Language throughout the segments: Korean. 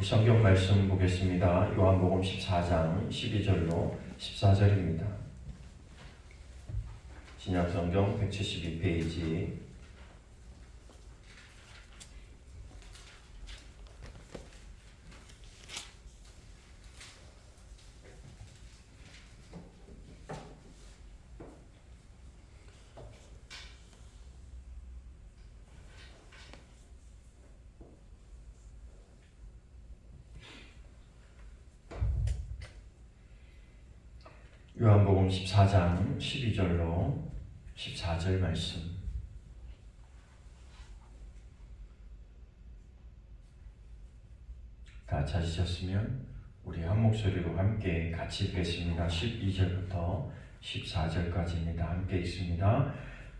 성경 말씀 보겠습니다. 요한복음 14장 12절로 14절입니다. 신약성경 172페이지. 요한복음 14장 12절로 14절 말씀. 다 찾으셨으면 우리 한 목소리로 함께 같이 읽겠습니다. 12절부터 14절까지입니다. 함께 읽습니다.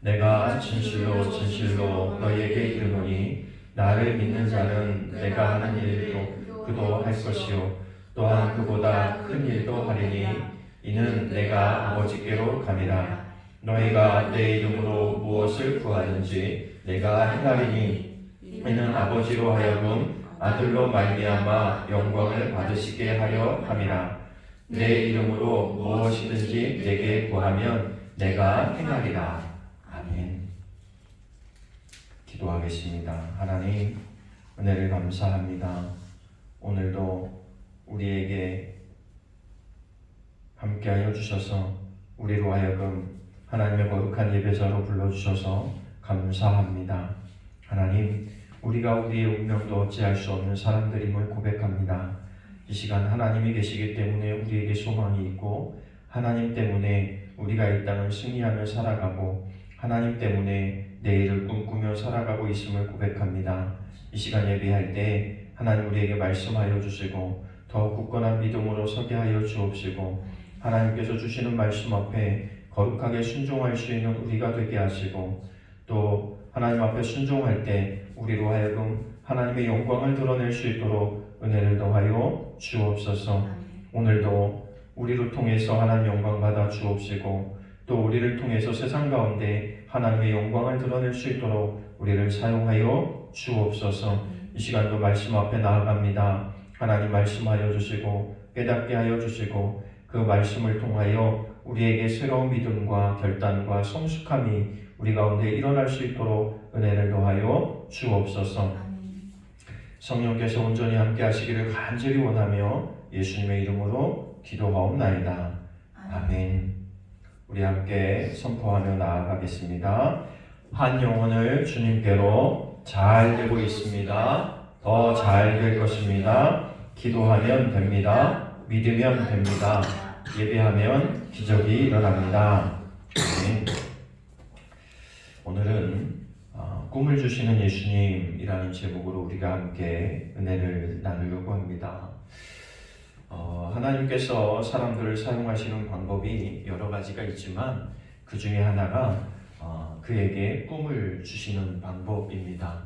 내가 진실로 진실로 너희에게 이르노니 나를 믿는 자는 내가 하는 일도 그도 할 것이요 또한 그보다 큰 일도 하리니 이는 내가 아버지께로 감이라. 너희가 내 이름으로 무엇을 구하든지 내가 행하리니 이는 아버지로 하여금 아들로 말미암아 영광을 받으시게 하려 함이라. 내 이름으로 무엇이든지 내게 구하면 내가 행하리라. 아멘. 기도하겠습니다. 하나님, 은혜를 감사합니다. 오늘도 우리에게 함께하여 주셔서 우리로 하여금 하나님의 거룩한 예배자로 불러주셔서 감사합니다. 하나님, 우리가 우리의 운명도 어찌할 수 없는 사람들임을 고백합니다. 이 시간 하나님이 계시기 때문에 우리에게 소망이 있고, 하나님 때문에 우리가 이 땅을 승리하며 살아가고, 하나님 때문에 내일을 꿈꾸며 살아가고 있음을 고백합니다. 이 시간 예배할 때 하나님 우리에게 말씀하여 주시고 더욱 굳건한 믿음으로 서게 하여 주옵시고, 하나님께서 주시는 말씀 앞에 거룩하게 순종할 수 있는 우리가 되게 하시고, 또 하나님 앞에 순종할 때 우리로 하여금 하나님의 영광을 드러낼 수 있도록 은혜를 더하여 주옵소서. 오늘도 우리를 통해서 하나님 영광 받아 주옵시고, 또 우리를 통해서 세상 가운데 하나님의 영광을 드러낼 수 있도록 우리를 사용하여 주옵소서. 이 시간도 말씀 앞에 나아갑니다. 하나님 말씀하여 주시고 깨닫게 하여 주시고, 그 말씀을 통하여 우리에게 새로운 믿음과 결단과 성숙함이 우리 가운데 일어날 수 있도록 은혜를 더하여 주옵소서. 성령께서 온전히 함께 하시기를 간절히 원하며 예수님의 이름으로 기도하옵나이다. 아멘. 우리 함께 선포하며 나아가겠습니다. 한 영혼을 주님께로 잘 되고 있습니다. 더 잘 될 것입니다. 기도하면 됩니다. 믿으면 됩니다. 예배하면 기적이 일어납니다. 오늘은 꿈을 주시는 예수님이라는 제목으로 우리가 함께 은혜를 나누려고 합니다. 하나님께서 사람들을 사용하시는 방법이 여러 가지가 있지만 그 중에 하나가 그에게 꿈을 주시는 방법입니다.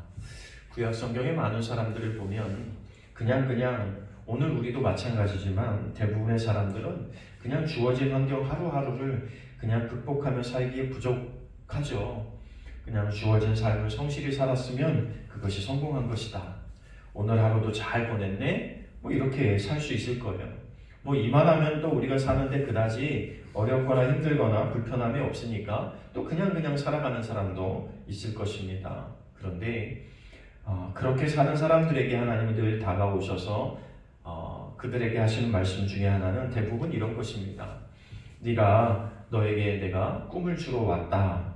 구약 성경의 많은 사람들을 보면 그냥 오늘 우리도 마찬가지지만 대부분의 사람들은 그냥 주어진 환경 하루하루를 그냥 극복하며 살기에 부족하죠. 그냥 주어진 삶을 성실히 살았으면 그것이 성공한 것이다. 오늘 하루도 잘 보냈네? 이렇게 살 수 있을 거예요. 이만하면 또 우리가 사는데 그다지 어렵거나 힘들거나 불편함이 없으니까 또 그냥 살아가는 사람도 있을 것입니다. 그런데 그렇게 사는 사람들에게 하나님은 늘 다가오셔서 그들에게 하시는 말씀 중에 하나는 대부분 이런 것입니다. 너에게 내가 꿈을 주러 왔다.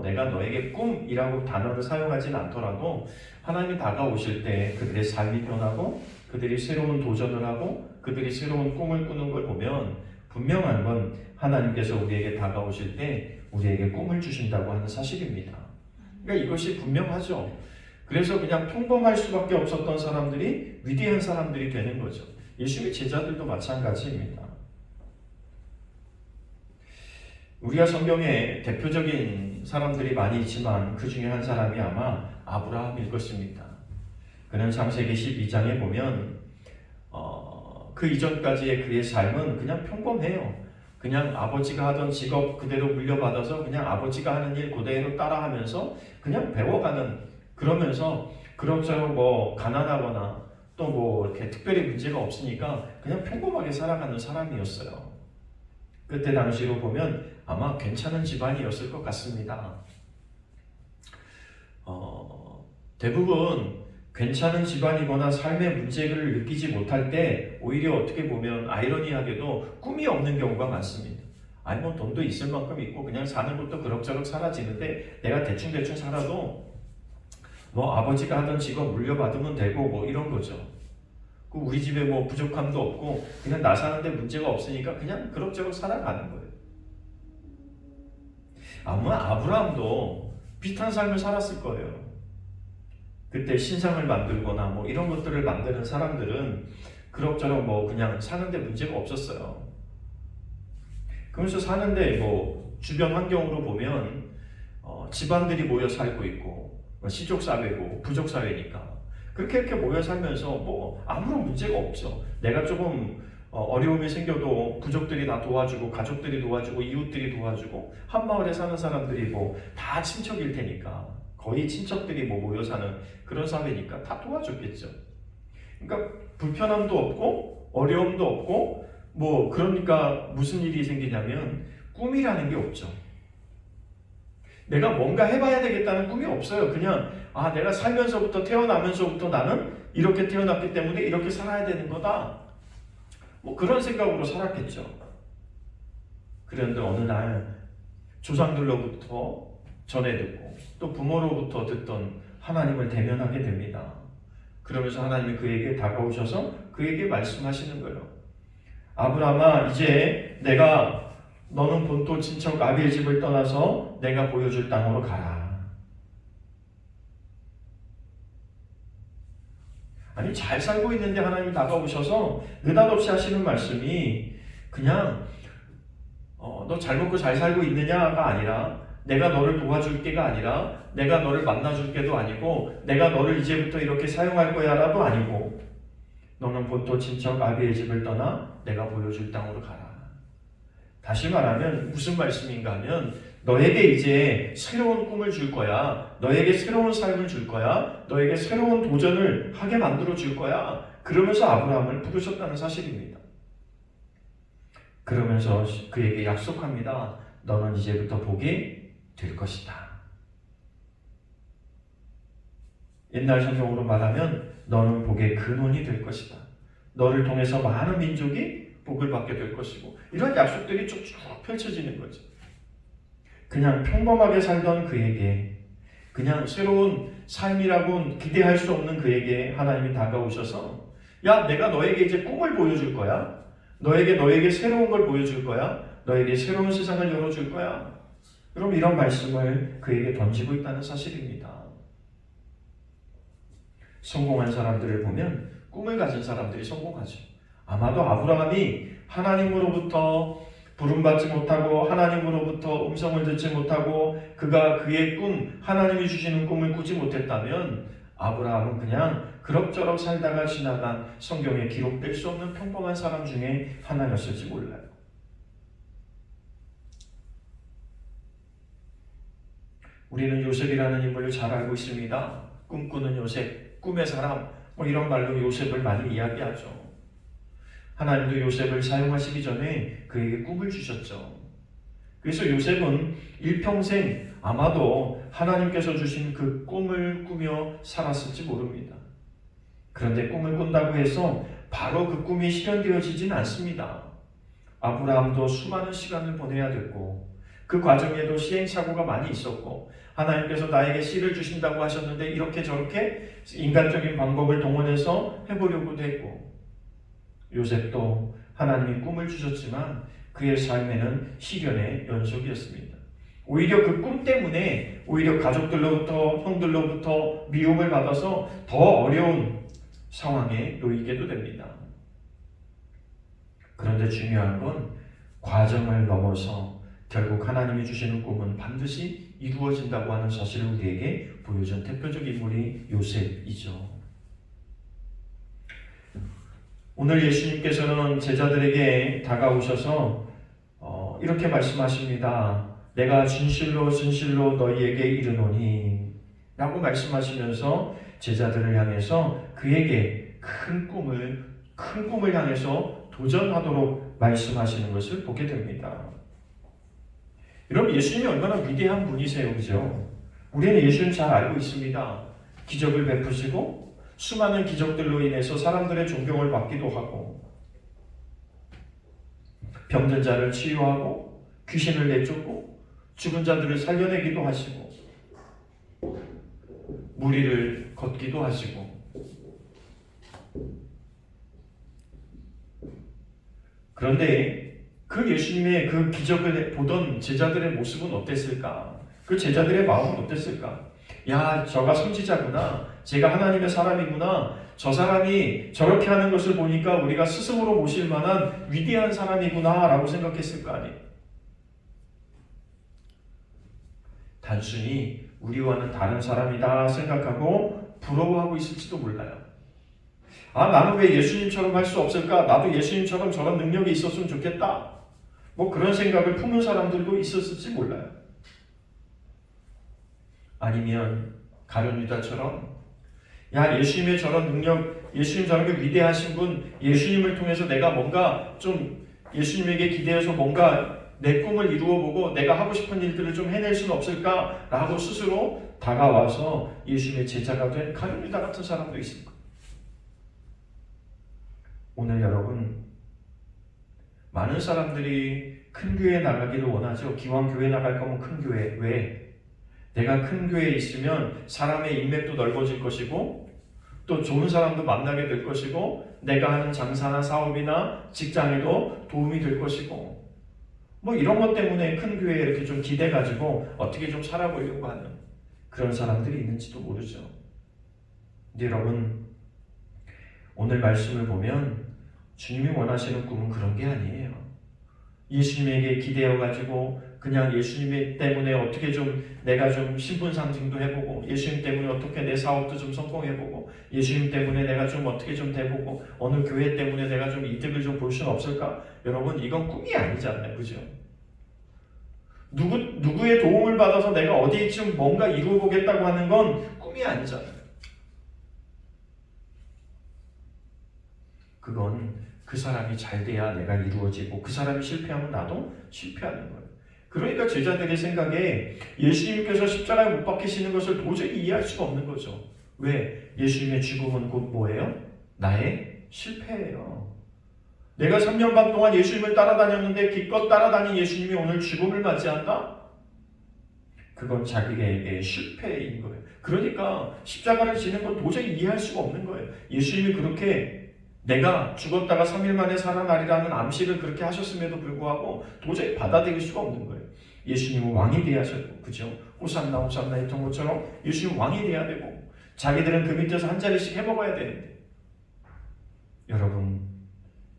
내가 너에게 꿈이라고 단어를 사용하진 않더라도 하나님이 다가오실 때 그들의 삶이 변하고 그들이 새로운 도전을 하고 그들이 새로운 꿈을 꾸는 걸 보면 분명한 건 하나님께서 우리에게 다가오실 때 우리에게 꿈을 주신다고 하는 사실입니다. 그러니까 이것이 분명하죠. 그래서 그냥 평범할 수밖에 없었던 사람들이 위대한 사람들이 되는 거죠. 예수의 제자들도 마찬가지입니다. 우리가 성경에 대표적인 사람들이 많이 있지만 그 중에 한 사람이 아마 아브라함일 것입니다. 그는 창세기 12장에 보면 그 이전까지의 그의 삶은 그냥 평범해요. 그냥 아버지가 하던 직업 그대로 물려받아서 그냥 아버지가 하는 일 그대로 따라하면서 그냥 배워가는, 그러면서 그럭저럭 가난하거나 또 뭐 이렇게 특별히 문제가 없으니까 그냥 평범하게 살아가는 사람이었어요. 그때 당시로 보면 아마 괜찮은 집안이었을 것 같습니다. 대부분 괜찮은 집안이거나 삶의 문제를 느끼지 못할 때 오히려 어떻게 보면 아이러니하게도 꿈이 없는 경우가 많습니다. 아니 뭐 돈도 있을 만큼 있고 그냥 사는 것도 그럭저럭 사라지는데 내가 대충 살아도 뭐 아버지가 하던 직업 물려받으면 되고 뭐 이런 거죠. 우리 집에 뭐 부족함도 없고 그냥 나 사는데 문제가 없으니까 그냥 그럭저럭 살아가는 거예요. 아마 아브라함도 비슷한 삶을 살았을 거예요. 그때 신상을 만들거나 뭐 이런 것들을 만드는 사람들은 그럭저럭 뭐 그냥 사는데 문제가 없었어요. 그러면서 사는데 뭐 주변 환경으로 보면 집안들이 모여 살고 있고 시족 사회고 부족 사회니까 그렇게 이렇게 모여 살면서 뭐 아무런 문제가 없죠. 내가 조금 어려움이 생겨도 부족들이 다 도와주고 가족들이 도와주고 이웃들이 도와주고 한 마을에 사는 사람들이 뭐 다 친척일 테니까 거의 친척들이 뭐 모여 사는 그런 사회니까 다 도와줬겠죠. 그러니까 불편함도 없고 어려움도 없고 뭐 그러니까 무슨 일이 생기냐면 꿈이라는 게 없죠. 내가 뭔가 해봐야 되겠다는 꿈이 없어요. 그냥 내가 살면서부터 태어나면서부터 나는 이렇게 태어났기 때문에 이렇게 살아야 되는 거다. 뭐 그런 생각으로 살았겠죠. 그런데 어느 날 조상들로부터 전해 듣고 또 부모로부터 듣던 하나님을 대면하게 됩니다. 그러면서 하나님이 그에게 다가오셔서 그에게 말씀하시는 거예요. 아브라함아, 이제 너는 본토 친척 아비의 집을 떠나서 내가 보여줄 땅으로 가라. 아니 잘 살고 있는데 하나님이 다가오셔서 느닷없이 하시는 말씀이 그냥 너 잘 먹고 잘 살고 있느냐가 아니라 내가 너를 도와줄 게가 아니라 내가 너를 만나줄 게도 아니고 내가 너를 이제부터 이렇게 사용할 거야라도 아니고 너는 본토 친척 아비의 집을 떠나 내가 보여줄 땅으로 가라. 다시 말하면 무슨 말씀인가 하면 너에게 이제 새로운 꿈을 줄 거야. 너에게 새로운 삶을 줄 거야. 너에게 새로운 도전을 하게 만들어 줄 거야. 그러면서 아브라함을 부르셨다는 사실입니다. 그러면서 그에게 약속합니다. 너는 이제부터 복이 될 것이다. 옛날 성경으로 말하면 너는 복의 근원이 될 것이다. 너를 통해서 많은 민족이 복을 받게 될 것이고 이런 약속들이 쭉쭉 펼쳐지는 거죠. 그냥 평범하게 살던 그에게 그냥 새로운 삶이라고 기대할 수 없는 그에게 하나님이 다가오셔서 야 내가 너에게 이제 꿈을 보여줄 거야. 너에게 새로운 걸 보여줄 거야. 너에게 새로운 세상을 열어줄 거야. 그럼 이런 말씀을 그에게 던지고 있다는 사실입니다. 성공한 사람들을 보면 꿈을 가진 사람들이 성공하죠. 아마도 아브라함이 하나님으로부터 부름받지 못하고 하나님으로부터 음성을 듣지 못하고 그가 그의 꿈, 하나님이 주시는 꿈을 꾸지 못했다면 아브라함은 그냥 그럭저럭 살다가 지나간 성경에 기록될 수 없는 평범한 사람 중에 하나였을지 몰라요. 우리는 요셉이라는 인물을 잘 알고 있습니다. 꿈꾸는 요셉, 꿈의 사람, 뭐 이런 말로 요셉을 많이 이야기하죠. 하나님도 요셉을 사용하시기 전에 그에게 꿈을 주셨죠. 그래서 요셉은 일평생 아마도 하나님께서 주신 그 꿈을 꾸며 살았을지 모릅니다. 그런데 꿈을 꾼다고 해서 바로 그 꿈이 실현되어지진 않습니다. 아브라함도 수많은 시간을 보내야 됐고 그 과정에도 시행착오가 많이 있었고 하나님께서 나에게 씨를 주신다고 하셨는데 이렇게 저렇게 인간적인 방법을 동원해서 해보려고도 했고 요셉도 하나님이 꿈을 주셨지만 그의 삶에는 시련의 연속이었습니다. 오히려 그 꿈 때문에 오히려 가족들로부터 형들로부터 미움을 받아서 더 어려운 상황에 놓이게도 됩니다. 그런데 중요한 건 과정을 넘어서 결국 하나님이 주시는 꿈은 반드시 이루어진다고 하는 사실을 우리에게 보여준 대표적 인물이 요셉이죠. 오늘 예수님께서는 제자들에게 다가오셔서 이렇게 말씀하십니다. 내가 진실로 너희에게 이르노니 라고 말씀하시면서 제자들을 향해서 그에게 큰 꿈을 향해서 도전하도록 말씀하시는 것을 보게 됩니다. 여러분, 예수님이 얼마나 위대한 분이세요, 그죠? 우리는 예수님 잘 알고 있습니다. 기적을 베푸시고 수많은 기적들로 인해서 사람들의 존경을 받기도 하고, 병든 자를 치유하고 귀신을 내쫓고 죽은 자들을 살려내기도 하시고 무리를 걷기도 하시고. 그런데 그 예수님의 그 기적을 보던 제자들의 모습은 어땠을까? 그 제자들의 마음은 어땠을까? 야, 저가 선지자구나. 제가 하나님의 사람이구나. 저 사람이 저렇게 하는 것을 보니까 우리가 스승으로 모실 만한 위대한 사람이구나 라고 생각했을 거 아니에요. 단순히 우리와는 다른 사람이다 생각하고 부러워하고 있을지도 몰라요. 아, 나는 왜 예수님처럼 할 수 없을까? 나도 예수님처럼 저런 능력이 있었으면 좋겠다. 뭐 그런 생각을 품은 사람들도 있었을지 몰라요. 아니면 가룟 유다처럼 야, 예수님의 저런 능력, 예수님 저렇게 위대하신 분, 예수님을 통해서 내가 뭔가 좀 예수님에게 기대해서 뭔가 내 꿈을 이루어보고 내가 하고 싶은 일들을 좀 해낼 수는 없을까? 라고 스스로 다가와서 예수님의 제자가 된 가룟 유다 같은 사람도 있을 거예요. 오늘 여러분, 많은 사람들이 큰 교회에 나가기를 원하죠. 기왕 교회 나갈 거면 큰 교회. 왜? 내가 큰 교회에 있으면 사람의 인맥도 넓어질 것이고 또 좋은 사람도 만나게 될 것이고 내가 하는 장사나 사업이나 직장에도 도움이 될 것이고 뭐 이런 것 때문에 큰 교회에 이렇게 좀 기대가지고 어떻게 좀 살아보려고 하는 그런 사람들이 있는지도 모르죠. 근데 여러분, 오늘 말씀을 보면 주님이 원하시는 꿈은 그런 게 아니에요. 예수님에게 기대어가지고 그냥 예수님 때문에 어떻게 좀 내가 좀 신분 상승도 해보고 예수님 때문에 어떻게 내 사업도 좀 성공해보고 예수님 때문에 내가 좀 어떻게 좀 돼보고 어느 교회 때문에 내가 좀 이득을 좀 볼 수는 없을까? 여러분, 이건 꿈이 아니잖아요. 그죠? 누구의 도움을 받아서 내가 어디에 좀 뭔가 이루어보겠다고 하는 건 꿈이 아니잖아요. 그건 그 사람이 잘 돼야 내가 이루어지고 그 사람이 실패하면 나도 실패하는 거예요. 그러니까 제자들의 생각에 예수님께서 십자가에 못 박히시는 것을 도저히 이해할 수가 없는 거죠. 왜? 예수님의 죽음은 곧 뭐예요? 나의 실패예요. 내가 3년 반 동안 예수님을 따라다녔는데 기껏 따라다닌 예수님이 오늘 죽음을 맞이한다? 그건 자기에게 실패인 거예요. 그러니까 십자가를 지는 건 도저히 이해할 수가 없는 거예요. 예수님이 그렇게 내가 죽었다가 3일 만에 살아나리라는 암시를 그렇게 하셨음에도 불구하고 도저히 받아들일 수가 없는 거예요. 예수님은 왕이 돼야 하셨고, 그죠? 호산나 호산나 했던 것처럼 예수님은 왕이 돼야 되고 자기들은 그 밑에서 한 자리씩 해먹어야 되는데 여러분,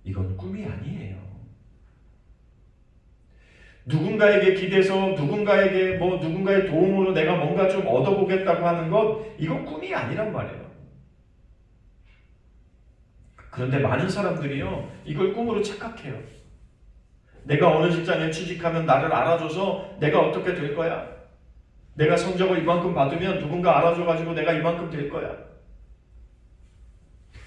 이건 꿈이 아니에요. 누군가에게 기대서 누군가에게 누군가의 도움으로 내가 뭔가 좀 얻어보겠다고 하는 것, 이건 꿈이 아니란 말이에요. 그런데 많은 사람들이요, 이걸 꿈으로 착각해요. 내가 어느 직장에 취직하면 나를 알아줘서 내가 어떻게 될 거야. 내가 성적을 이만큼 받으면 누군가 알아줘가지고 내가 이만큼 될 거야.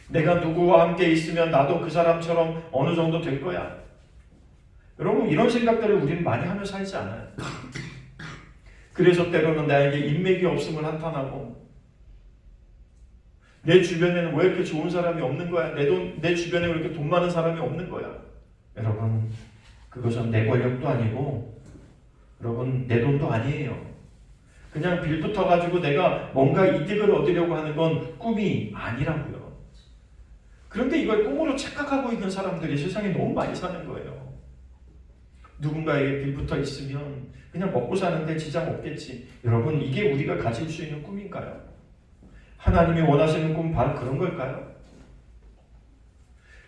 내가 누구와 함께 있으면 나도 그 사람처럼 어느 정도 될 거야. 여러분, 이런 생각들을 우리는 많이 하며 살지 않아요. 그래서 때로는 나에게 인맥이 없음을 한탄하고 내 주변에는 왜 이렇게 좋은 사람이 없는 거야? 내 주변에 왜 이렇게 돈 많은 사람이 없는 거야? 여러분, 그것은 내 권력도 아니고 여러분, 내 돈도 아니에요. 그냥 빌붙어가지고 내가 뭔가 이득을 얻으려고 하는 건 꿈이 아니라고요. 그런데 이걸 꿈으로 착각하고 있는 사람들이 세상에 너무 많이 사는 거예요. 누군가에게 빌붙어 있으면 그냥 먹고 사는데 지장 없겠지. 여러분, 이게 우리가 가질 수 있는 꿈인가요? 하나님이 원하시는 꿈은 바로 그런 걸까요?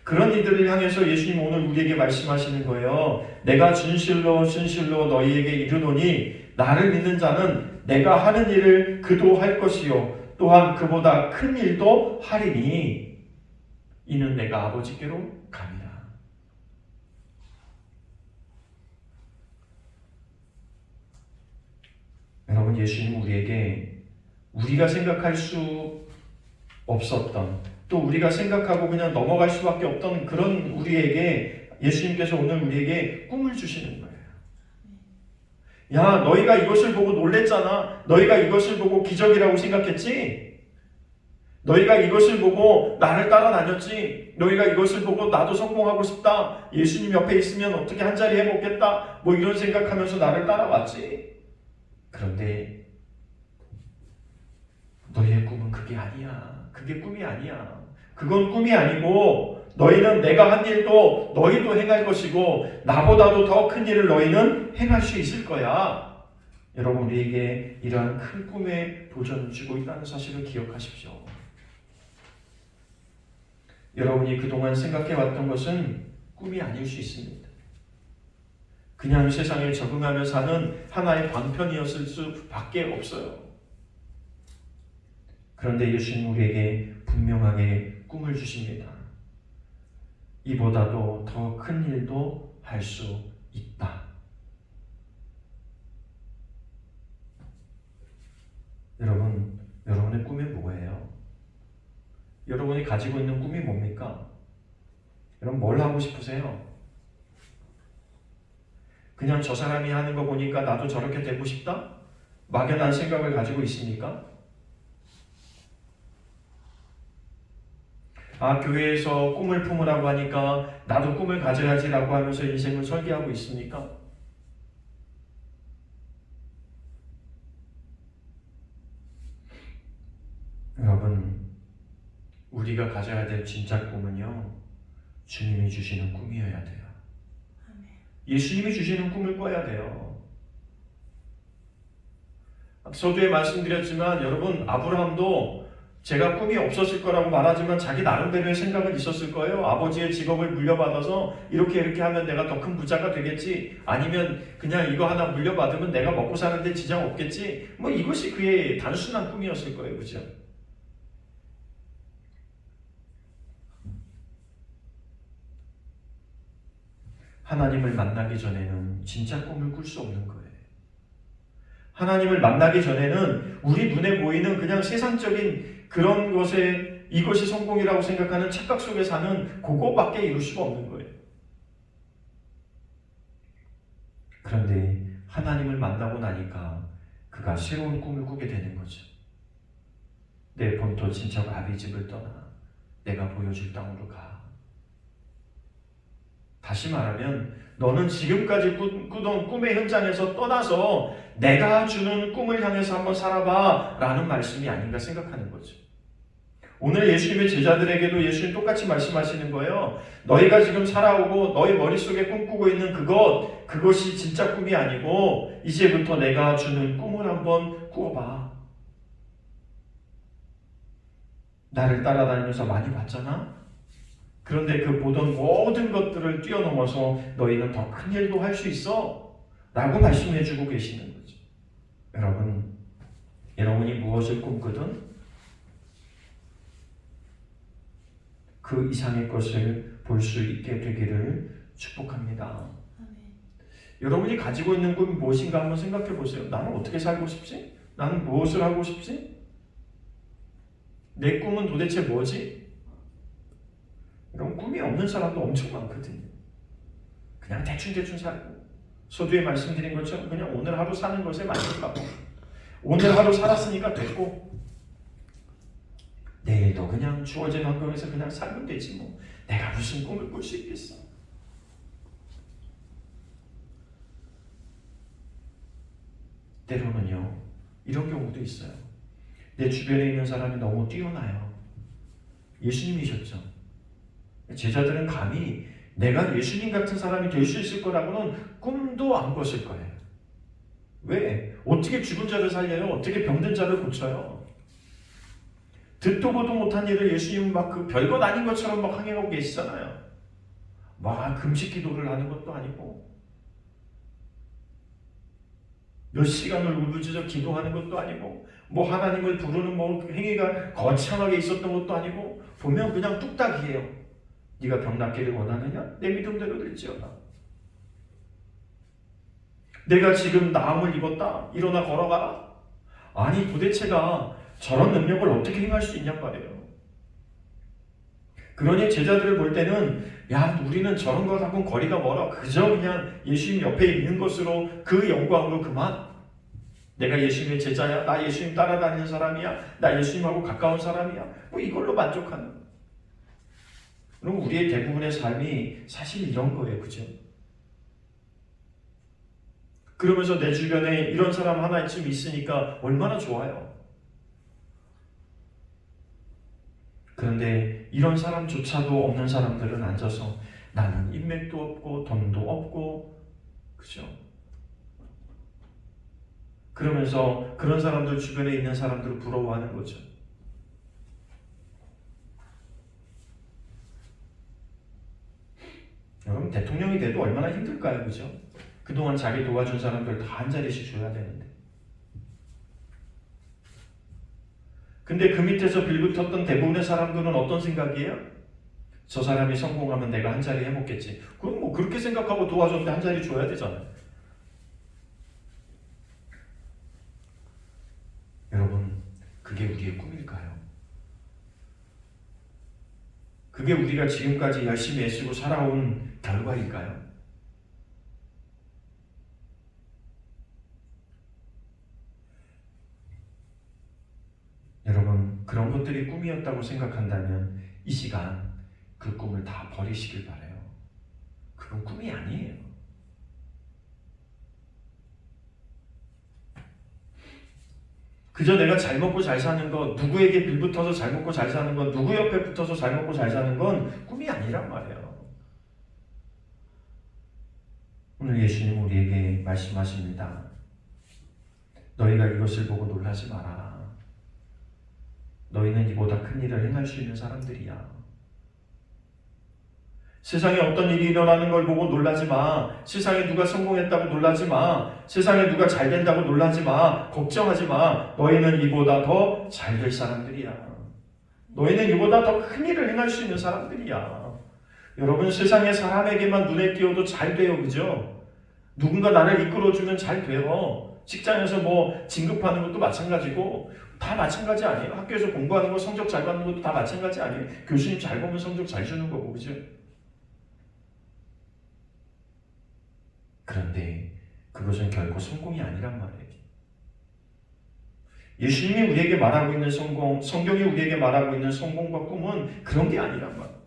그런 이들을 향해서 예수님 오늘 우리에게 말씀하시는 거예요. 내가 진실로 진실로 너희에게 이르노니 나를 믿는 자는 내가 하는 일을 그도 할 것이요 또한 그보다 큰 일도 하리니 이는 내가 아버지께로 갑니다. 여러분, 예수님 우리에게 우리가 생각할 수 없었던 또 우리가 생각하고 그냥 넘어갈 수밖에 없던 그런 우리에게 예수님께서 오늘 우리에게 꿈을 주시는 거예요. 야, 너희가 이것을 보고 놀랬잖아. 너희가 이것을 보고 기적이라고 생각했지? 너희가 이것을 보고 나를 따라다녔지? 너희가 이것을 보고 나도 성공하고 싶다. 예수님 옆에 있으면 어떻게 한 자리 해먹겠다. 뭐 이런 생각하면서 나를 따라왔지? 그런데 너희의 꿈은 그게 아니야. 그게 꿈이 아니야. 그건 꿈이 아니고 너희는 내가 한 일도 너희도 행할 것이고 나보다도 더 큰 일을 너희는 행할 수 있을 거야. 여러분, 우리에게 이러한 큰 꿈의 도전을 주고 있다는 사실을 기억하십시오. 여러분이 그동안 생각해왔던 것은 꿈이 아닐 수 있습니다. 그냥 세상에 적응하며 사는 하나의 방편이었을 수밖에 없어요. 그런데 예수님 우리에게 분명하게 꿈을 주십니다. 이보다도 더 큰 일도 할 수 있다. 여러분, 여러분의 꿈이 뭐예요? 여러분이 가지고 있는 꿈이 뭡니까? 여러분 뭘 하고 싶으세요? 그냥 저 사람이 하는 거 보니까 나도 저렇게 되고 싶다? 막연한 생각을 가지고 있습니까? 아, 교회에서 꿈을 품으라고 하니까 나도 꿈을 가져야지라고 하면서 인생을 설계하고 있습니까? 여러분, 우리가 가져야 될 진짜 꿈은요, 주님이 주시는 꿈이어야 돼요. 예수님이 주시는 꿈을 꿔야 돼요. 서두에 말씀드렸지만 여러분, 아브라함도 제가 꿈이 없었을 거라고 말하지만 자기 나름대로의 생각은 있었을 거예요. 아버지의 직업을 물려받아서 이렇게 하면 내가 더 큰 부자가 되겠지, 아니면 그냥 이거 하나 물려받으면 내가 먹고 사는데 지장 없겠지, 뭐 이것이 그의 단순한 꿈이었을 거예요. 그죠? 하나님을 만나기 전에는 진짜 꿈을 꿀 수 없는 거예요. 하나님을 만나기 전에는 우리 눈에 보이는 그냥 세상적인 그런 것에 이것이 성공이라고 생각하는 착각 속에 사는 그거밖에 이룰 수가 없는 거예요. 그런데 하나님을 만나고 나니까 그가 새로운 꿈을 꾸게 되는 거죠. 내 본토 친척 아비집을 떠나 내가 보여줄 땅으로 가. 다시 말하면 너는 지금까지 꾸던 꿈의 현장에서 떠나서 내가 주는 꿈을 향해서 한번 살아봐 라는 말씀이 아닌가 생각하는 거죠. 오늘 예수님의 제자들에게도 예수님 똑같이 말씀하시는 거예요. 너희가 지금 살아오고 너희 머릿속에 꿈꾸고 있는 그것이 진짜 꿈이 아니고 이제부터 내가 주는 꿈을 한번 꾸어봐. 나를 따라다니면서 많이 봤잖아? 그런데 그 보던 모든 것들을 뛰어넘어서 너희는 더 큰 일도 할 수 있어 라고 말씀해 주고 계시는 거죠. 여러분, 여러분이 무엇을 꿈꾸든 그 이상의 것을 볼 수 있게 되기를 축복합니다. 여러분이 가지고 있는 꿈이 무엇인가 한번 생각해 보세요. 나는 어떻게 살고 싶지? 나는 무엇을 하고 싶지? 내 꿈은 도대체 뭐지? 이런 꿈이 없는 사람도 엄청 많거든요. 그냥 대충 살고, 서두에 말씀드린 것처럼 그냥 오늘 하루 사는 것에 만족하고, 오늘 하루 살았으니까 됐고, 내일도 그냥 주어진 환경에서 그냥 살면 되지 뭐. 내가 무슨 꿈을 꿀 수 있겠어? 때로는요, 이런 경우도 있어요. 내 주변에 있는 사람이 너무 뛰어나요. 예수님이셨죠. 제자들은 감히 내가 예수님 같은 사람이 될 수 있을 거라고는 꿈도 안 꿨을 거예요. 왜? 어떻게 죽은 자를 살려요? 어떻게 병든 자를 고쳐요? 듣도 보도 못한 일을 예수님은 막 그 별것 아닌 것처럼 막 행하고 계시잖아요. 막 금식 기도를 하는 것도 아니고 몇 시간을 울부짖어 기도하는 것도 아니고 뭐 하나님을 부르는 뭐 행위가 거창하게 있었던 것도 아니고 보면 그냥 뚝딱이에요. 네가 병 낫기를 원하느냐? 내 믿음대로 될지어다. 내가 지금 나음을 입었다. 일어나 걸어가라. 아니 도대체가 저런 능력을 어떻게 행할 수 있냔 말이에요. 그러니 제자들을 볼 때는 야, 우리는 저런 것하고는 거리가 멀어. 그저 그냥 예수님 옆에 있는 것으로 그 영광으로 그만. 내가 예수님의 제자야. 나 예수님 따라다니는 사람이야. 나 예수님하고 가까운 사람이야. 뭐 이걸로 만족하는. 그럼 우리의 대부분의 삶이 사실 이런 거예요. 그죠? 그러면서 내 주변에 이런 사람 하나쯤 있으니까 얼마나 좋아요. 그런데 이런 사람조차도 없는 사람들은 앉아서 나는 인맥도 없고 돈도 없고, 그죠? 그러면서 그런 사람들 주변에 있는 사람들을 부러워하는 거죠. 여러분, 대통령이 돼도 얼마나 힘들까요? 그죠? 그동안 자기 도와준 사람들 다 한 자리씩 줘야 되는데. 근데 그 밑에서 빌붙었던 대부분의 사람들은 어떤 생각이에요? 저 사람이 성공하면 내가 한 자리 해먹겠지. 그럼 뭐 그렇게 생각하고 도와줬는데 한 자리 줘야 되잖아요. 여러분, 그게 우리의 꿈일까요? 그게 우리가 지금까지 열심히 애쓰고 살아온 결과일까요? 여러분, 그런 것들이 꿈이었다고 생각한다면 이 시간 그 꿈을 다 버리시길 바라요. 그건 꿈이 아니에요. 그저 내가 잘 먹고 잘 사는 것, 누구에게 빌붙어서 잘 먹고 잘 사는 것, 누구 옆에 붙어서 잘 먹고 잘 사는 건 꿈이 아니란 말이에요. 오늘 예수님 우리에게 말씀하십니다. 너희가 이것을 보고 놀라지 마라. 너희는 이보다 큰 일을 행할 수 있는 사람들이야. 세상에 어떤 일이 일어나는 걸 보고 놀라지 마. 세상에 누가 성공했다고 놀라지 마. 세상에 누가 잘 된다고 놀라지 마. 걱정하지 마. 너희는 이보다 더 잘 될 사람들이야. 너희는 이보다 더 큰 일을 행할 수 있는 사람들이야. 여러분, 세상에 사람에게만 눈에 띄어도 잘 돼요. 그죠? 누군가 나를 이끌어주면 잘 돼요. 직장에서 뭐 진급하는 것도 마찬가지고 다 마찬가지 아니에요? 학교에서 공부하는 거 성적 잘 받는 것도 다 마찬가지 아니에요? 교수님 잘 보면 성적 잘 주는 거고, 그죠? 그런데 그것은 결코 성공이 아니란 말이에요. 예수님이 우리에게 말하고 있는 성공, 성경이 우리에게 말하고 있는 성공과 꿈은 그런 게 아니란 말이에요.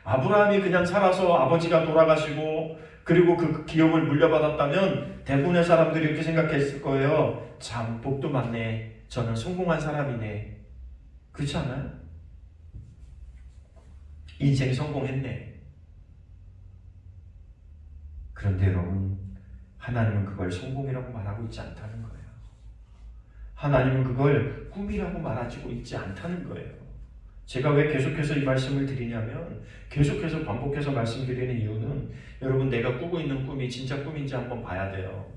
아브라함이 그냥 살아서 아버지가 돌아가시고 그리고 그 기업을 물려받았다면 대부분의 사람들이 이렇게 생각했을 거예요. 참 복도 많네. 저는 성공한 사람이네. 그렇지 않아요? 인생 성공했네. 그런데 여러분, 하나님은 그걸 성공이라고 말하고 있지 않다는 거예요. 하나님은 그걸 꿈이라고 말하고 있지 않다는 거예요. 제가 왜 계속해서 이 말씀을 드리냐면, 계속해서 반복해서 말씀드리는 이유는 여러분, 내가 꾸고 있는 꿈이 진짜 꿈인지 한번 봐야 돼요.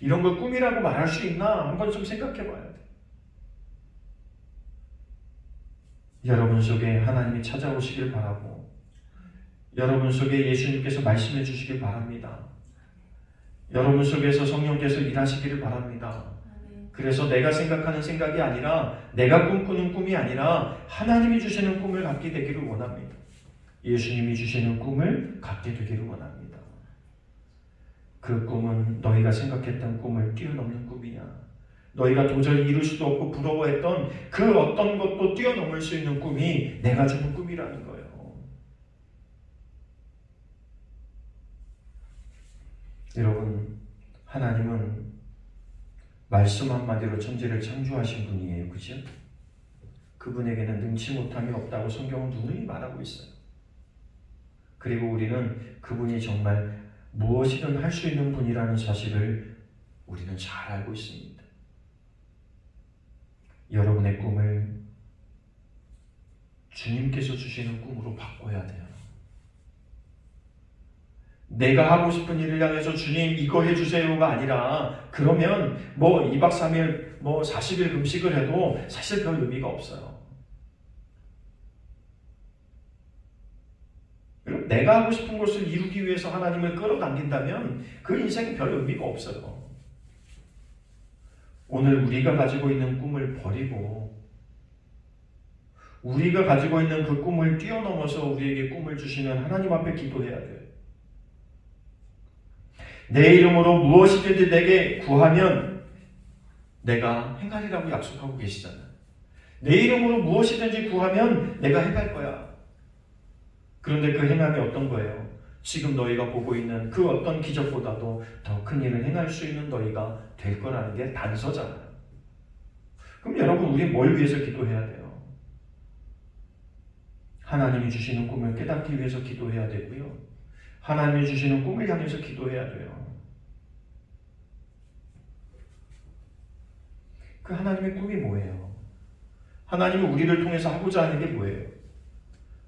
이런 걸 꿈이라고 말할 수 있나? 한번 좀 생각해 봐야 돼. 여러분 속에 하나님이 찾아오시길 바라고, 여러분 속에 예수님께서 말씀해 주시길 바랍니다. 여러분 속에서 성령께서 일하시기를 바랍니다. 그래서 내가 생각하는 생각이 아니라, 내가 꿈꾸는 꿈이 아니라 하나님이 주시는 꿈을 갖게 되기를 원합니다. 예수님이 주시는 꿈을 갖게 되기를 원합니다. 그 꿈은 너희가 생각했던 꿈을 뛰어넘는 꿈이야. 너희가 도저히 이룰 수도 없고 부러워했던 그 어떤 것도 뛰어넘을 수 있는 꿈이 내가 주는 꿈이라는 거예요. 여러분, 하나님은 말씀 한마디로 천지를 창조하신 분이에요. 그죠? 그분에게는 능치 못함이 없다고 성경은 누누이 말하고 있어요. 그리고 우리는 그분이 정말 무엇이든 할 수 있는 분이라는 사실을 우리는 잘 알고 있습니다. 여러분의 꿈을 주님께서 주시는 꿈으로 바꿔야 돼요. 내가 하고 싶은 일을 향해서 주님 이거 해주세요가 아니라, 그러면 뭐 2박 3일 뭐 40일 금식을 해도 사실 별 의미가 없어요. 내가 하고 싶은 것을 이루기 위해서 하나님을 끌어당긴다면 그 인생은 별 의미가 없어요. 오늘 우리가 가지고 있는 꿈을 버리고 우리가 가지고 있는 그 꿈을 뛰어넘어서 우리에게 꿈을 주시는 하나님 앞에 기도해야 돼요. 내 이름으로 무엇이든지 내게 구하면 내가 행하리라고 약속하고 계시잖아요. 내 이름으로 무엇이든지 구하면 내가 행할 거야. 그런데 그 행함이 어떤 거예요? 지금 너희가 보고 있는 그 어떤 기적보다도 더 큰 일을 행할 수 있는 너희가 될 거라는 게 단서잖아요. 그럼 여러분, 우리 뭘 위해서 기도해야 돼요? 하나님이 주시는 꿈을 깨닫기 위해서 기도해야 되고요. 하나님이 주시는 꿈을 향해서 기도해야 돼요. 그 하나님의 꿈이 뭐예요? 하나님이 우리를 통해서 하고자 하는 게 뭐예요?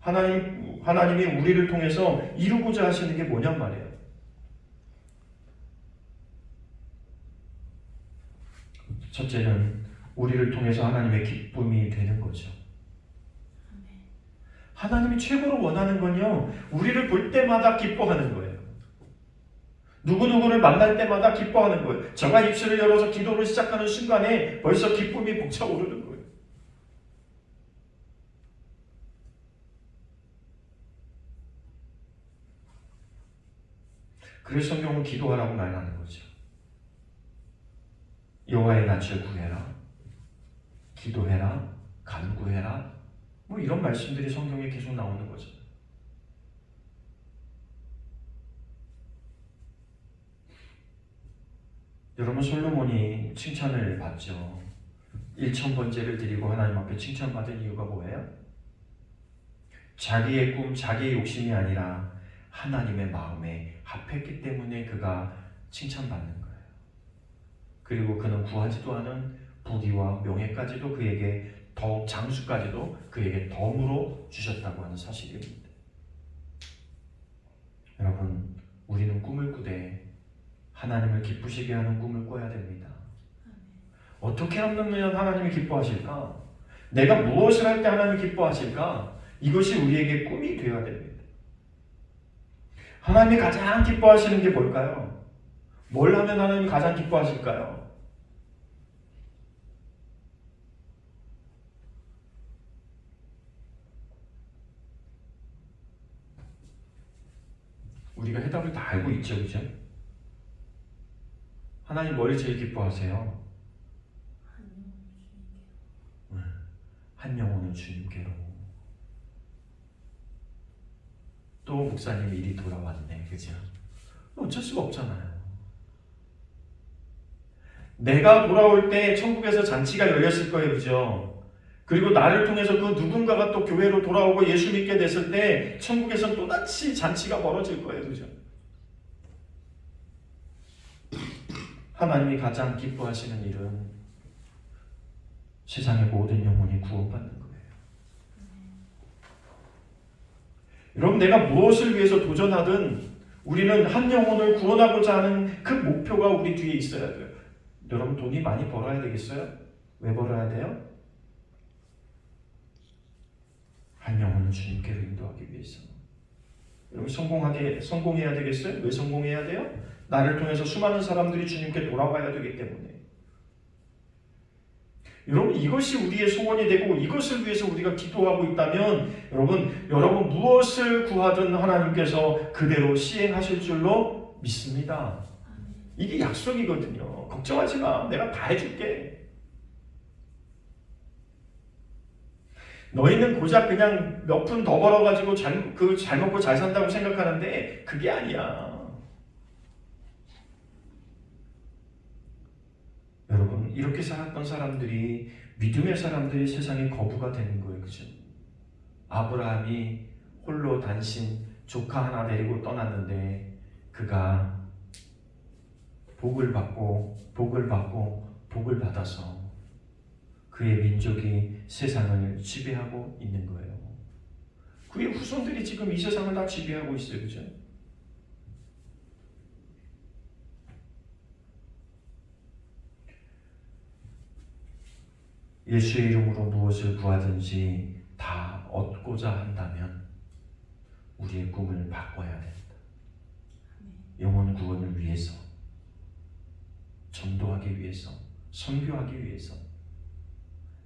하나님이 우리를 통해서 이루고자 하시는 게 뭐냔 말이에요. 첫째는 우리를 통해서 하나님의 기쁨이 되는 거죠. 하나님이 최고로 원하는 건요, 우리를 볼 때마다 기뻐하는 거예요. 누구누구를 만날 때마다 기뻐하는 거예요. 저가 입술을 열어서 기도를 시작하는 순간에 벌써 기쁨이 벅차오르는 거예요. 그래서 성경은 기도하라고 말하는 거죠. 여호와의 낯을 구해라, 기도해라, 간구해라, 뭐 이런 말씀들이 성경에 계속 나오는 거죠. 여러분, 솔로몬이 칭찬을 받죠. 1000번째를 드리고 하나님 앞에 칭찬받은 이유가 뭐예요? 자기의 꿈, 자기의 욕심이 아니라 하나님의 마음에 합했기 때문에 그가 칭찬받는 거예요. 그리고 그는 구하지도 않은 부귀와 명예까지도 그에게 더욱 장수까지도 그에게 덤으로 주셨다고 하는 사실입니다. 여러분, 우리는 꿈을 꾸되 하나님을 기쁘시게 하는 꿈을 꿔야 됩니다. 어떻게 하면 하나님이 기뻐하실까? 내가 무엇을 할 때 하나님이 기뻐하실까? 이것이 우리에게 꿈이 되어야 됩니다. 하나님이 가장 기뻐하시는 게 뭘까요? 뭘 하면 하나님이 가장 기뻐하실까요? 우리가 해답을 다 알고 있죠, 그죠? 하나님 뭘 제일 기뻐하세요? 한 영혼을 주님께로. 또 목사님 일이 돌아왔네, 그죠? 어쩔 수가 없잖아요. 내가 돌아올 때 천국에서 잔치가 열렸을 거예요, 그죠? 그리고 나를 통해서 그 누군가가 또 교회로 돌아오고 예수 믿게 됐을 때 천국에서 또다시 잔치가 벌어질 거예요, 그죠? 하나님이 가장 기뻐하시는 일은 세상의 모든 영혼이 구원받는 거예요. 여러분, 내가 무엇을 위해서 도전하든 우리는 한 영혼을 구원하고자 하는 그 목표가 우리 뒤에 있어야 돼요. 여러분, 돈이 많이 벌어야 되겠어요? 왜 벌어야 돼요? 한 영혼을 주님께로 인도하기 위해서. 여러분, 성공해야 되겠어요? 왜 성공해야 돼요? 나를 통해서 수많은 사람들이 주님께 돌아가야 되기 때문에. 여러분, 이것이 우리의 소원이 되고 이것을 위해서 우리가 기도하고 있다면 여러분 무엇을 구하든 하나님께서 그대로 시행하실 줄로 믿습니다. 이게 약속이거든요. 걱정하지 마. 내가 다 해줄게. 너희는 고작 그냥 몇 푼 더 벌어가지고 잘 먹고 잘 산다고 생각하는데 그게 아니야. 여러분, 이렇게 살았던 사람들이, 믿음의 사람들이 세상에 거부가 되는 거예요. 그죠? 아브라함이 홀로 단신 조카 하나 데리고 떠났는데 그가 복을 받아서 그의 민족이 세상을 지배하고 있는 거예요. 그의 후손들이 지금 이 세상을 다 지배하고 있어요. 그죠? 예수의 이름으로 무엇을 구하든지 다 얻고자 한다면 우리의 꿈을 바꿔야 된다. 영혼 구원을 위해서, 전도하기 위해서, 선교하기 위해서.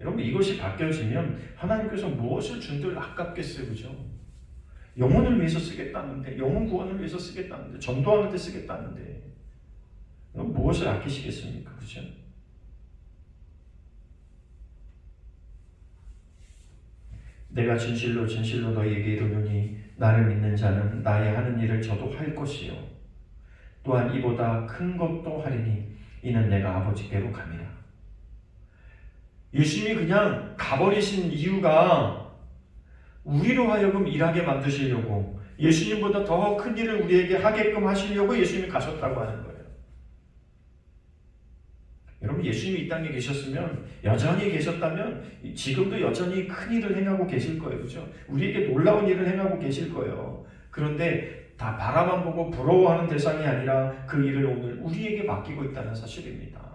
여러분, 이것이 바뀌어지면 하나님께서 무엇을 준들 아깝겠어요, 그죠? 영혼을 위해서 쓰겠다는데, 영혼 구원을 위해서 쓰겠다는데, 전도하는 데 쓰겠다는데, 무엇을 아끼시겠습니까, 그죠? 내가 진실로 진실로 너희에게 이르노니 나를 믿는 자는 나의 하는 일을 저도 할 것이요 또한 이보다 큰 것도 하리니 이는 내가 아버지께로 감이라. 예수님이 그냥 가버리신 이유가 우리로 하여금 일하게 만드시려고, 예수님보다 더 큰 일을 우리에게 하게끔 하시려고 예수님이 가셨다고 하는 거예요. 여러분, 예수님이 이 땅에 계셨으면, 여전히 계셨다면 지금도 여전히 큰 일을 행하고 계실 거예요. 그죠? 우리에게 놀라운 일을 행하고 계실 거예요. 그런데 다 바라만 보고 부러워하는 대상이 아니라 그 일을 오늘 우리에게 맡기고 있다는 사실입니다.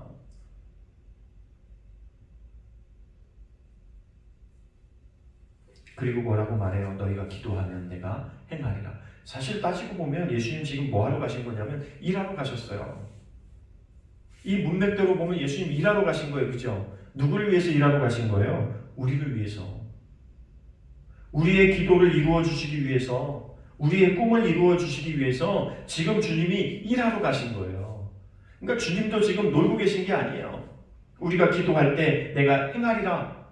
그리고 뭐라고 말해요? 너희가 기도하면 내가 행하리라. 사실 따지고 보면 예수님 지금 뭐 하러 가신 거냐면 일하러 가셨어요. 이 문맥대로 보면 예수님 일하러 가신 거예요. 그죠? 누구를 위해서 일하러 가신 거예요? 우리를 위해서. 우리의 기도를 이루어 주시기 위해서, 우리의 꿈을 이루어 주시기 위해서 지금 주님이 일하러 가신 거예요. 그러니까 주님도 지금 놀고 계신 게 아니에요. 우리가 기도할 때 내가 행하리라.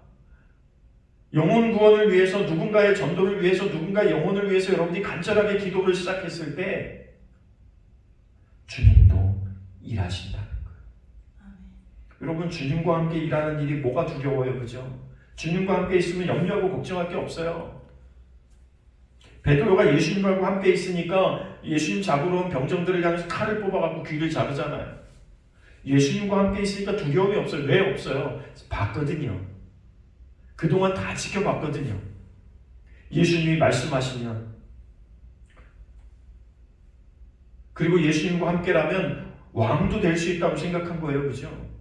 영혼 구원을 위해서, 누군가의 전도를 위해서, 누군가의 영혼을 위해서 여러분이 간절하게 기도를 시작했을 때 주님도 일하신다는 거예요. 여러분, 주님과 함께 일하는 일이 뭐가 두려워요, 그죠? 주님과 함께 있으면 염려하고 걱정할 게 없어요. 베드로가 예수님하고 함께 있으니까 예수님 잡으러 온 병정들을 향해서 칼을 뽑아갖고 귀를 자르잖아요. 예수님과 함께 있으니까 두려움이 없어요. 왜 없어요? 봤거든요. 그동안 다 지켜봤거든요. 예수님이 말씀하시면, 그리고 예수님과 함께라면 왕도 될 수 있다고 생각한 거예요. 그죠?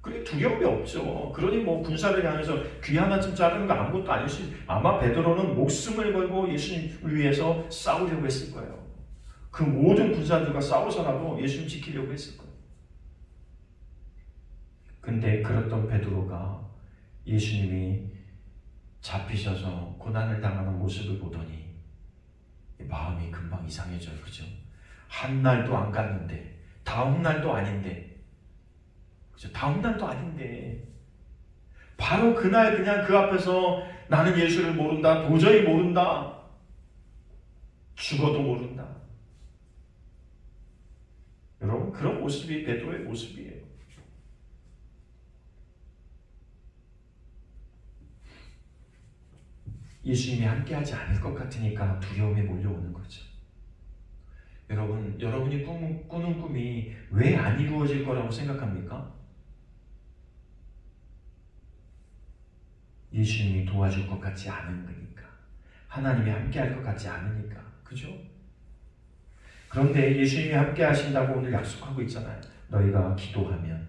그래, 두려움이 없죠. 그러니 뭐 군사를 향해서 귀 하나쯤 자르는 거 아무것도 아닐 수 있어요. 아마 베드로는 목숨을 걸고 예수님을 위해서 싸우려고 했을 거예요. 그 모든 군사들과 싸워서라도 예수님 지키려고 했을 거예요. 근데 그랬던 베드로가 예수님이 잡히셔서 고난을 당하는 모습을 보더니 마음이 금방 이상해져요. 그죠? 한 날도 안 갔는데, 다음 날도 아닌데, 그죠? 다음 날도 아닌데, 바로 그날 그냥 그 앞에서 나는 예수를 모른다, 도저히 모른다, 죽어도 모른다. 여러분, 그런 모습이 베드로의 모습이에요. 예수님이 함께하지 않을 것 같으니까 두려움이 몰려오는 거죠. 여러분, 여러분이 꾸는 꿈이 왜 안 이루어질 거라고 생각합니까? 예수님이 도와줄 것 같지 않은 거니까. 하나님이 함께할 것 같지 않으니까. 그죠? 그런데 예수님이 함께 하신다고 오늘 약속하고 있잖아요. 너희가 기도하면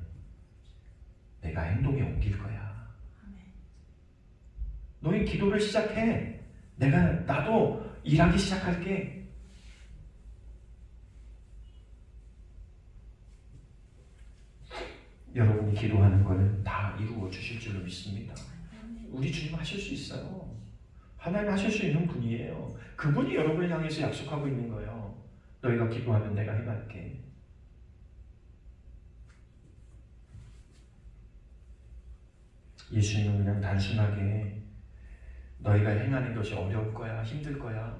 내가 행동에 옮길 거야. 너희 기도를 시작해. 나도 일하기 시작할게. 여러분이 기도하는 것은 다 이루어 주실 줄로 믿습니다. 우리 주님 하실 수 있어요. 하나님 하실 수 있는 분이에요. 그분이 여러분을 향해서 약속하고 있는 거예요. 너희가 기도하면 내가 행할게. 예수님은 그냥 단순하게 너희가 행하는 것이 어려울 거야, 힘들 거야,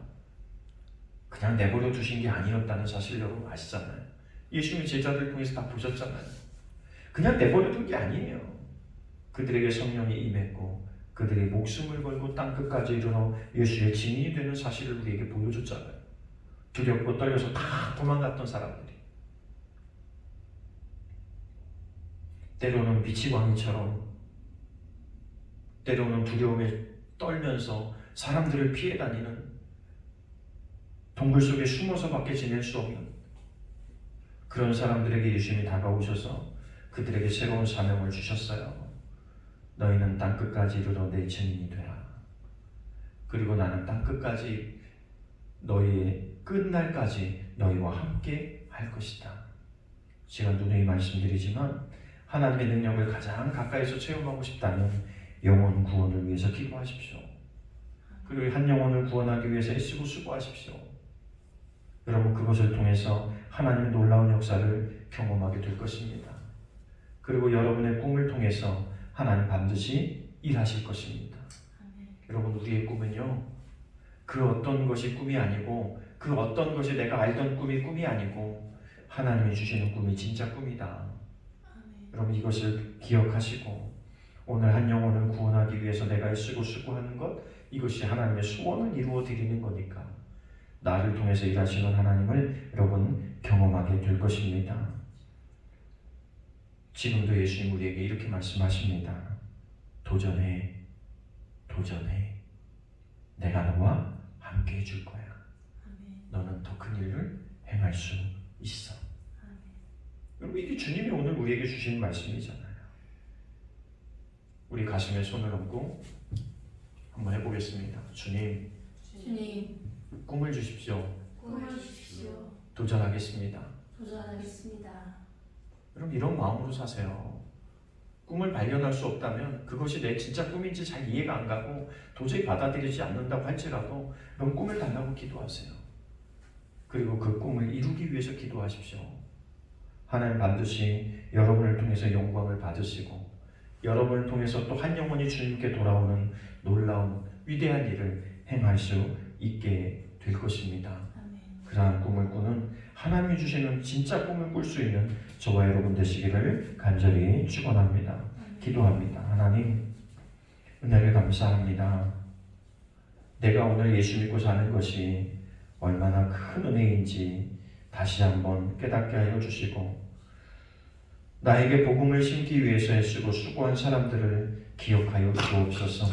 그냥 내버려 두신 게 아니었다는 사실 여러분 아시잖아요. 예수님이 제자들 통해서 다 보셨잖아요. 그냥 내버려 둔 게 아니에요. 그들에게 성령이 임했고 그들이 목숨을 걸고 땅끝까지 이르러 예수의 증인이 되는 사실을 우리에게 보여줬잖아요. 두렵고 떨려서 다 도망갔던 사람들이 때로는 미치광이처럼, 때로는 두려움에 떨면서 사람들을 피해 다니는, 동굴 속에 숨어서밖에 지낼 수 없는 그런 사람들에게 예수님이 다가오셔서 그들에게 새로운 사명을 주셨어요. 너희는 땅끝까지 이르러 내 증인이 되라. 그리고 나는 땅끝까지, 너희의 끝날까지 너희와 함께 할 것이다. 제가 누누이 말씀드리지만 하나님의 능력을 가장 가까이서 체험하고 싶다면 영혼 구원을 위해서 기도하십시오. 그리고 한 영혼을 구원하기 위해서 애쓰고 수고하십시오. 여러분, 그것을 통해서 하나님의 놀라운 역사를 경험하게 될 것입니다. 그리고 여러분의 꿈을 통해서 하나님 반드시 일하실 것입니다. 여러분, 우리의 꿈은요, 그 어떤 것이 꿈이 아니고, 그 어떤 것이 내가 알던 꿈이 아니고, 하나님이 주시는 꿈이 진짜 꿈이다. 여러분, 이것을 기억하시고 오늘 한 영혼을 구원하기 위해서 내가 애쓰고 수고하는 것, 이것이 하나님의 소원을 이루어 드리는 거니까 나를 통해서 일하시는 하나님을 여러분 경험하게 될 것입니다. 지금도 예수님 우리에게 이렇게 말씀하십니다. 도전해, 도전해. 내가 너와 함께 해줄 거야. 너는 더 큰 일을 행할 수 있어. 여러분, 이게 주님이 오늘 우리에게 주신 말씀이잖아요. 우리 가슴에 손을 얹고 한번 해보겠습니다. 주님, 꿈을 주십시오. 도전하겠습니다. 여러분, 이런 마음으로 사세요. 꿈을 발견할 수 없다면 그것이 내 진짜 꿈인지 잘 이해가 안 가고 도저히 받아들이지 않는다고 할지라도 그럼 꿈을 달라고 기도하세요. 그리고 그 꿈을 이루기 위해서 기도하십시오. 하나님 반드시 여러분을 통해서 영광을 받으시고 여러분을 통해서 또 한 영혼이 주님께 돌아오는 놀라운 위대한 일을 행할 수 있게 될 것입니다. 그러한 꿈을 꾸는, 하나님이 주시는 진짜 꿈을 꿀 수 있는 저와 여러분 되시기를 간절히 축원합니다. 기도합니다. 하나님, 은혜를 감사합니다. 내가 오늘 예수 믿고 사는 것이 얼마나 큰 은혜인지 다시 한번 깨닫게 하여 주시고 나에게 복음을 심기 위해서 애쓰고 수고한 사람들을 기억하여 주옵소서.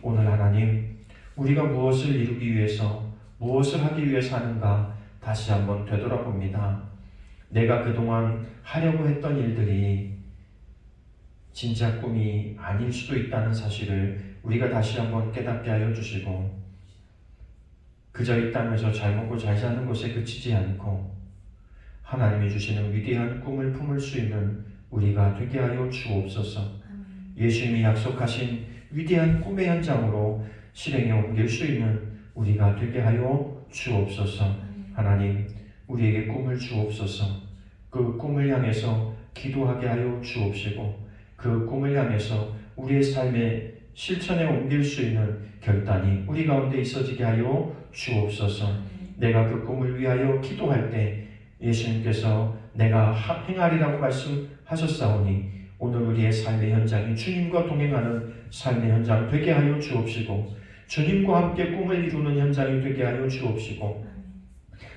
오늘 하나님, 우리가 무엇을 이루기 위해서, 무엇을 하기 위해서 하는가 다시 한번 되돌아봅니다. 내가 그동안 하려고 했던 일들이 진짜 꿈이 아닐 수도 있다는 사실을 우리가 다시 한번 깨닫게 하여 주시고 그저 이 땅에서 잘 먹고 잘 사는 것에 그치지 않고 하나님이 주시는 위대한 꿈을 품을 수 있는 우리가 되게 하여 주옵소서. 예수님이 약속하신 위대한 꿈의 현장으로 실행에 옮길 수 있는 우리가 되게 하여 주옵소서. 하나님, 우리에게 꿈을 주옵소서. 그 꿈을 향해서 기도하게 하여 주옵시고 그 꿈을 향해서 우리의 삶의 실천에 옮길 수 있는 결단이 우리 가운데 있어지게 하여 주옵소서. 내가 그 꿈을 위하여 기도할 때 예수님께서 내가 행하리라고 말씀하셨사오니 오늘 우리의 삶의 현장이 주님과 동행하는 삶의 현장 되게 하여 주옵시고 주님과 함께 꿈을 이루는 현장이 되게 하여 주옵시고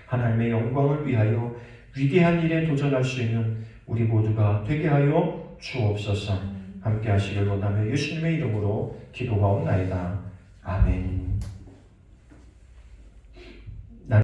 하나님의 영광을 위하여 위대한 일에 도전할 수 있는 우리 모두가 되게 하여 주옵소서. 함께 하시길 원하며 예수님의 이름으로 기도하옵나이다. 아멘.